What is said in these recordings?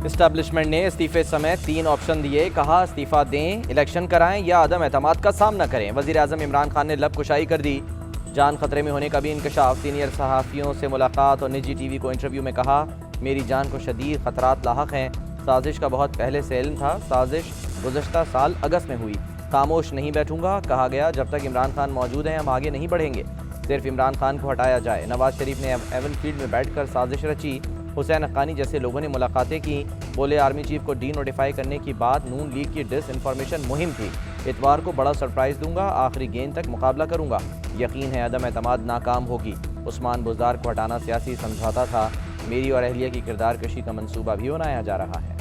Establishment ने इस्तीफे समेत 3 ऑप्शन दिए। कहा इस्तीफा दें, इलेक्शन कराएं या अदम एतमाद का सामना करें। वज़ीर आज़म इमरान खान ने लब कुशाई कर दी। जान खतरे में होने का भी इंकशाफ। सीनियर सहाफ़ियों से मुलाकात और निजी टीवी को इंटरव्यू में कहा, मेरी जान को शदीद खतरात लाहक हैं। साजिश का बहुत पहले से इल्म था। साजिश गुज़श्ता साल अगस्त में हुई। खामोश नहीं बैठूंगा। कहा गया, जब तक इमरान खान मौजूद हैं हम आगे नहीं बढ़ेंगे। सिर्फ इमरान खान को हटाया जाए। नवाज शरीफ ने एवन फील्ड में बैठकर साजिश रची। हुसैन हक्कानी जैसे लोगों ने मुलाकातें की। बोले, आर्मी चीफ को डी नोटिफाई करने की बात नून लीग की डिस इन्फॉर्मेशन मुहिम थी। इतवार को बड़ा सरप्राइज़ दूंगा। आखिरी गेंद तक मुकाबला करूंगा। यकीन है अदम एतमाद नाकाम होगी। उस्मान बुज़दार को हटाना सियासी समझौता था। मेरी और अहलिया की किरदार कशी का मंसूबा भी बनाया जा रहा है।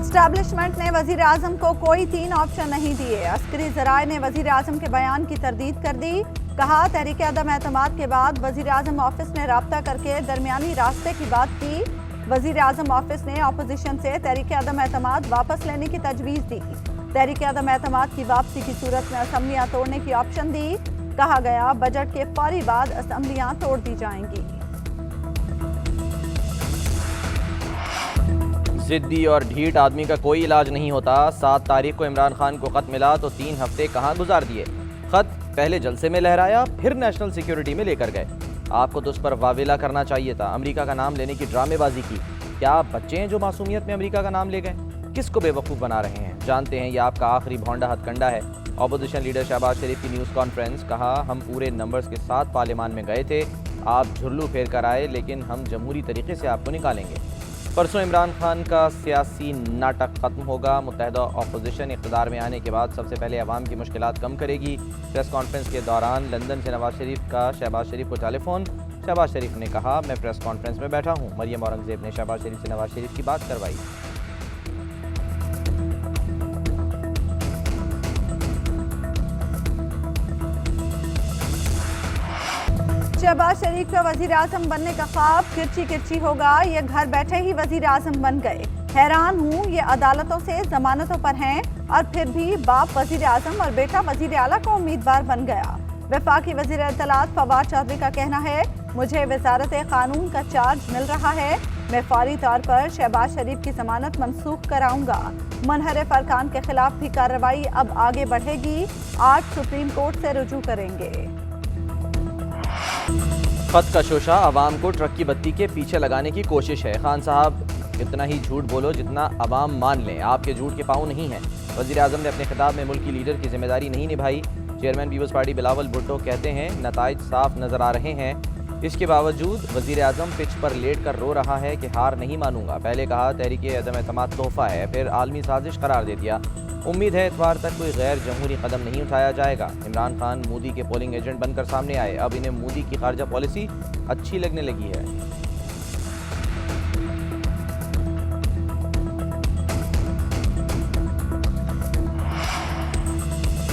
एस्टैब्लिशमेंट ने वज़ीर आज़म को कोई 3 ऑप्शन नहीं दिए। अस्करी ज़राए ने वज़ीर आज़म के बयान की तरदीद कर दी। कहा, तहरीक अदम एतमाद के बाद वज़ीर आज़म ऑफिस ने राब्ता करके दरमियानी रास्ते की बात की। वज़ीर आज़म ऑफिस ने अपोजिशन से तहरीक अदम एतमाद वापस लेने की तजवीज़ दी। तहरीक अदम एतमाद की वापसी की सूरत में असम्बलियाँ तोड़ने की ऑप्शन दी। कहा गया, बजट के फौरी बाद असम्बलियाँ तोड़ दी जाएंगी। जिद्दी और ढीठ आदमी का कोई इलाज नहीं होता। 7 तारीख को इमरान खान को खत मिला तो 3 हफ्ते कहाँ गुजार दिए। खत पहले जलसे में लहराया, फिर नेशनल सिक्योरिटी में लेकर गए। आपको तो उस पर वावेला करना चाहिए था। अमेरिका का नाम लेने की ड्रामेबाजी की। क्या आप बच्चे हैं जो मासूमियत में अमेरिका का नाम ले गए? किसको बेवकूफ़ बना रहे हैं? जानते हैं ये आपका आखिरी भौंडा हथकंडा है। अपोजिशन लीडर शहबाज शरीफ की न्यूज़ कॉन्फ्रेंस। कहा, हम पूरे नंबर्स के साथ पार्लियामान में गए थे। आप झुर्लू फेर कर आए, लेकिन हम जमहूरी तरीके से आपको निकालेंगे। परसों इमरान खान का सियासी नाटक खत्म होगा। मुत्तहिदा अपोजिशन इक़्तिदार में आने के बाद सबसे पहले अवाम की मुश्किलात कम करेगी। प्रेस कॉन्फ्रेंस के दौरान लंदन से नवाज शरीफ का शहबाज शरीफ को टेलीफोन। शहबाज शरीफ ने कहा, मैं प्रेस कॉन्फ्रेंस में बैठा हूँ। मरियम औरंगज़ेब ने शहबाज शरीफ से नवाज शरीफ की बात करवाई। शहबाज शरीफ का वज़ीर आज़म बनने का ख्वाब किरची किरची होगा। ये घर बैठे ही वज़ीर आज़म बन गए। हैरान हूँ, ये अदालतों से जमानतों पर हैं और फिर भी बाप वज़ीर आज़म और बेटा वज़ीर आला का उम्मीदवार बन गया। वफाकी वज़ीर इत्तलात फवाद चौधरी का कहना है, मुझे वज़ारत कानून का चार्ज मिल रहा है। मैं फौरी तौर पर शहबाज शरीफ की जमानत मनसूख कराऊंगा। मुनहरिफ अरकान के खिलाफ भी कार्रवाई अब आगे बढ़ेगी। आज सुप्रीम कोर्ट से रुजू करेंगे। खत का शोशा अवाम को ट्रक की बत्ती के पीछे लगाने की कोशिश है। खान साहब, इतना ही झूठ बोलो जितना अवाम मान लें। आपके झूठ के पाँव नहीं हैं। वज़ीर आज़म ने अपने खिताब में मुल्क की लीडर की जिम्मेदारी नहीं निभाई। चेयरमैन पीपल्स पार्टी बिलावल भुट्टो कहते हैं, नताइज साफ नजर आ रहे हैं। इसके बावजूद वज़ीर आज़म पिच पर लेट कर रो रहा है कि हार नहीं मानूंगा। पहले कहा तहरीक अदम एतमाद तोहफा है, फिर आलमी साजिश करार दे दिया। उम्मीद है इतवार तक कोई गैर जमहूरी कदम नहीं उठाया जाएगा। इमरान खान मोदी के पोलिंग एजेंट बनकर सामने आए। अब इन्हें मोदी की खारजा पॉलिसी अच्छी लगने लगी है।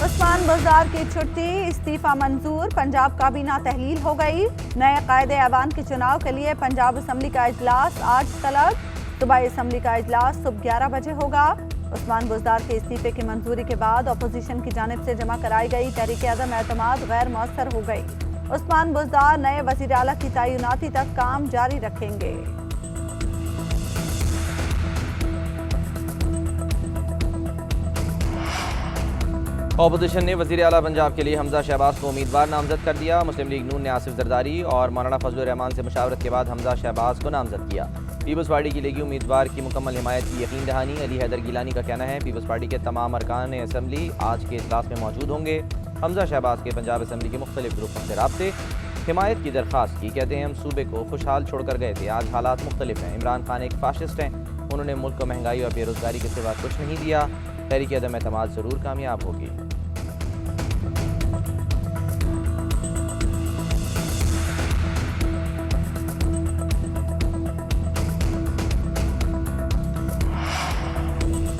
उस्मान बुज़दार की छुट्टी, इस्तीफा मंजूर। पंजाब काबीना तहलील हो गई। नए कायदे ऐवान के चुनाव के लिए पंजाब असम्बली का इजलास आज तलब। सूबाई असम्बली का इजलास सुबह 11 बजे होगा। उस्मान बुज़दार के इस्तीफे की मंजूरी के बाद अपोजिशन की जानिब से जमा कराई गई तहरीक अदम एतमाद गैर मौसर हो गई। उस्मान बुज़दार नए वज़ीर आला की तैनाती तक काम जारी रखेंगे। अपोजिशन ने वज़ीर आला पंजाब के लिए हमजा शहबाज को उम्मीदवार नामजद कर दिया। मुस्लिम लीग नून ने आसिफ जरदारी और मौलाना फजलुर रहमान से मुशावरत के बाद हमजा शहबाज को नामजद किया। पीपल्स पार्टी की लीगी उम्मीदवार की मुकम्मल हिमायत की यकीन दहानी। अली हैदर गिलानी का कहना है, पीपल्स पार्टी के तमाम अरकान असम्बली आज के इजलास में मौजूद होंगे। हमजा शहबाज के पंजाब असम्बली के मुख्तलिफ ग्रुपों से राब्ते हिमायत की दरख्वास्त की। कहते हैं, हम सूबे को खुशहाल छोड़कर गए थे, आज हालात मुख्तलिफ हैं। इमरान खान एक फाशिस्ट हैं। उन्होंने मुल्क को महंगाई और बेरोजगारी के सिवा कुछ नहीं दिया। तहरीक अदम एतमाद ज़रूर कामयाब होगी।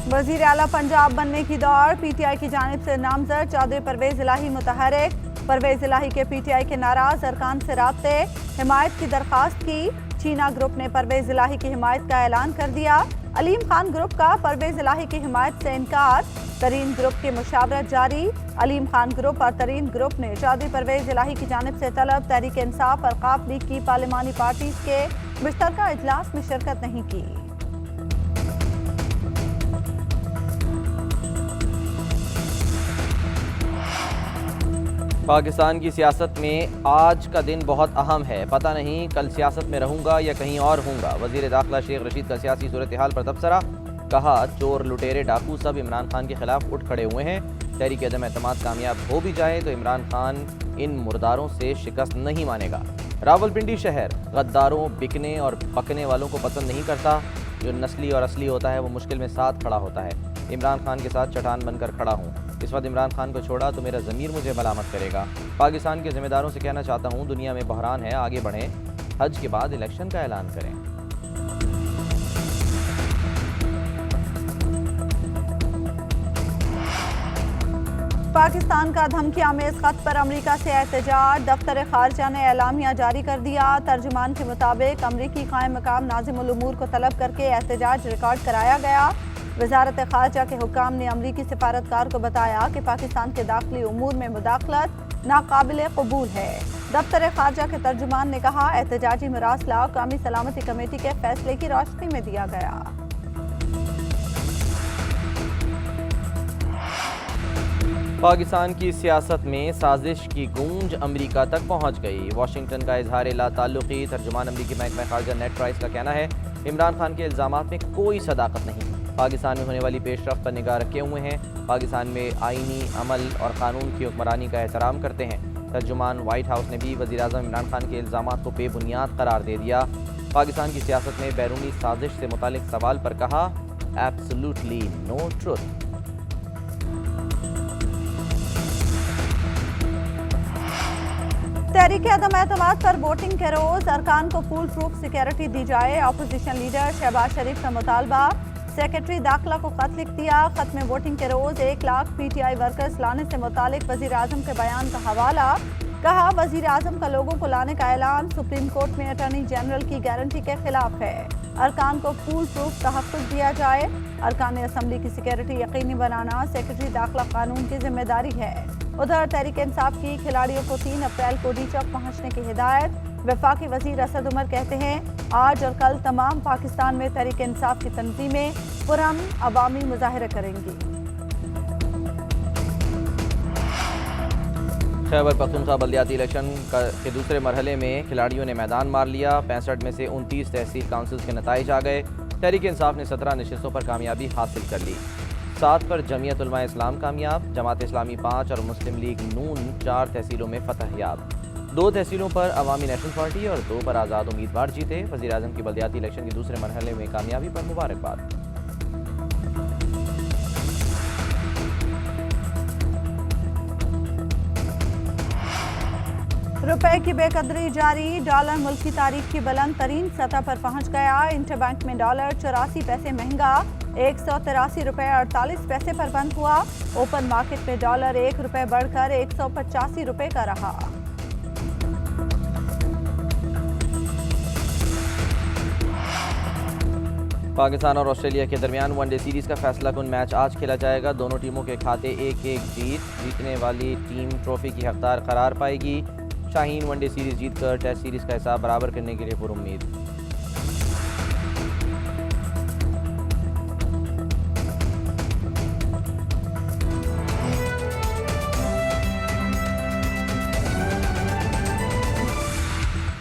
वज़ीर आला पंजाब बनने की दौड़, पीटीआई की जानिब से नामजद चौधरी परवेज़ इलाही मुतहरिक। परवेज़ इलाही के पीटीआई के नाराज अरकान से राब्ते, हिमायत की दरख्वास्त की। चीना ग्रुप ने परवेज़ इलाही की हिमायत का ऐलान कर दिया। अलीम खान ग्रुप का परवेज इलाही की हिमायत से इनकार, तरीन ग्रुप की मुशावरत जारी। अलीम खान ग्रुप और तरीन ग्रुप ने चौधरी परवेज इलाही की जानिब से तलब तहरीक इंसाफ और काफ लीग की पार्लिमानी पार्टीज के मुश्तरका इजलास में शिरकत नहीं की। पाकिस्तान की सियासत में आज का दिन बहुत अहम है, पता नहीं कल सियासत में रहूंगा या कहीं और हूंगा। वजीर दाखिला शेख रशीद का सियासी सूरत हाल पर तबसरा, कहा चोर लुटेरे डाकू सब इमरान खान के खिलाफ उठ खड़े हुए हैं। तहरीक अदम एतमाद कामयाब हो भी जाए तो इमरान खान इन मुर्दारों से शिकस्त नहीं मानेगा। रावलपिंडी शहर गद्दारों, बिकने और पकने वालों को पसंद नहीं करता। जो नस्ली और असली होता है वो मुश्किल में साथ खड़ा होता है। इमरान खान के साथ चट्टान बनकर खड़ा हूँ। इस वक्त इमरान खान को छोड़ा तो मेरा ज़मीर मुझे मलामत करेगा। पाकिस्तान के ज़िम्मेदारों से कहना चाहता हूँ, दुनिया में बहरान है, आगे बढ़ें, हज के बाद इलेक्शन का ऐलान करें। पाकिस्तान का धमकी आमेज खत पर अमरीका से एहतजाज, दफ्तर खारजा ने एलामिया जारी कर दिया। तर्जुमान के मुताबिक अमरीकी कायम मकाम नाज़िमुल उमूर को तलब करके एहतजाज रिकॉर्ड कराया गया। वजारत खारजा के हुक्काम ने अमरीकी सिफारतकार को बताया कि पाकिस्तान के दाखिली उमूर में मुदाखलत नाकाबिल कबूल है। दफ्तर खारजा के तर्जुमान ने कहा, एहतजाजी मरासला कौमी सलामती कमेटी के फैसले की रोशनी में दिया गया। पाकिस्तान की सियासत में साजिश की गूंज अमरीका तक पहुंच गई। वाशिंगटन का इजहार ला ताल्लुकी। तर्जुमान अमरीकी महकमा खारजा नेड प्राइस का कहना है, इमरान खान के इल्जामात में कोई सदाकत नहीं। पाकिस्तान में होने वाली पेशरफ्त पर निगाह रखे हुए हैं। पाकिस्तान में आईनी अमल और कानून की हुक्मरानी का एहतराम करते हैं। तर्जुमान वाइट हाउस ने भी वज़ीर-ए-आज़म इमरान खान के इल्जामात को बेबुनियाद करार दे दिया। पाकिस्तान की सियासत में बैरूनी साजिश से मुतालिक सवाल पर कहा, एब्सोल्युटली नो ट्रुथ। तहरीक अदम एतमाद पर वोटिंग के रोज अरकान को फुल प्रूफ सिक्योरिटी दी जाए। अपोजिशन लीडर शहबाज शरीफ का मुतालबा। सेक्रेटरी दाखिला को खत लिख दिया। खत में वोटिंग के रोज 1 लाख PTI वर्कर्स लाने से मुतालिक वजीर आजम के बयान का हवाला। कहा, वजीर आजम का लोगों को लाने का ऐलान सुप्रीम कोर्ट में अटॉर्नी जनरल की गारंटी के खिलाफ है। अरकान को फुल प्रूफ तहफ़्फ़ुज़ दिया जाए। अरकान असम्बली की सिक्योरिटी यकीनी बनाना सेक्रेटरी दाखिला कानून की जिम्मेदारी है। उधर तहरीक इंसाफ की खिलाड़ियों को 3 अप्रैल को डी चौक पहुंचने की हिदायत। वफाकी वजीर असद उमर कहते हैं, आज और कल तमाम पाकिस्तान में तहरीक इंसाफ की तंजीमें पुरअमन अवामी मुजाहरे करेंगी। खैबर पख्तूनख्वा बल्दियाती इलेक्शन के दूसरे मरहले में खिलाड़ियों ने मैदान मार लिया। 65 में से 29 तहसील काउंसिल के नताइज आ गए। तहरीक इंसाफ ने 17 नशिस्तों पर कामयाबी हासिल कर ली। 7 पर जमीयत उलमा इस्लाम कामयाब। जमात इस्लामी 5 और मुस्लिम लीग नून 4 तहसीलों में फतह याब। 2 तहसीलों पर अवामी नेशनल पार्टी और 2 पर आज़ाद उम्मीदवार जीते। वज़ीर आज़म की बल्दियाती इलेक्शन के दूसरे मरहले में कामयाबी पर मुबारकबाद। रुपए की बेकदरी जारी। डॉलर मुल्क की तारीख की बुलंद तरीन सतह पर पहुंच गया। इंटरबैंक में डॉलर 84 पैसे महंगा 183 रुपये 48 पैसे पर बंद हुआ। ओपन मार्केट में डॉलर 1 रुपये बढ़कर 185 रुपये का रहा। पाकिस्तान और ऑस्ट्रेलिया के दरमियान वनडे सीरीज़ का फैसला कुन मैच आज खेला जाएगा। दोनों टीमों के खाते 1-1 जीतने वाली टीम ट्रॉफी की हकदार करार पाएगी। शाहीन वनडे सीरीज़ जीतकर टेस्ट सीरीज़ का हिसाब बराबर करने के लिए पुरुम्मीद।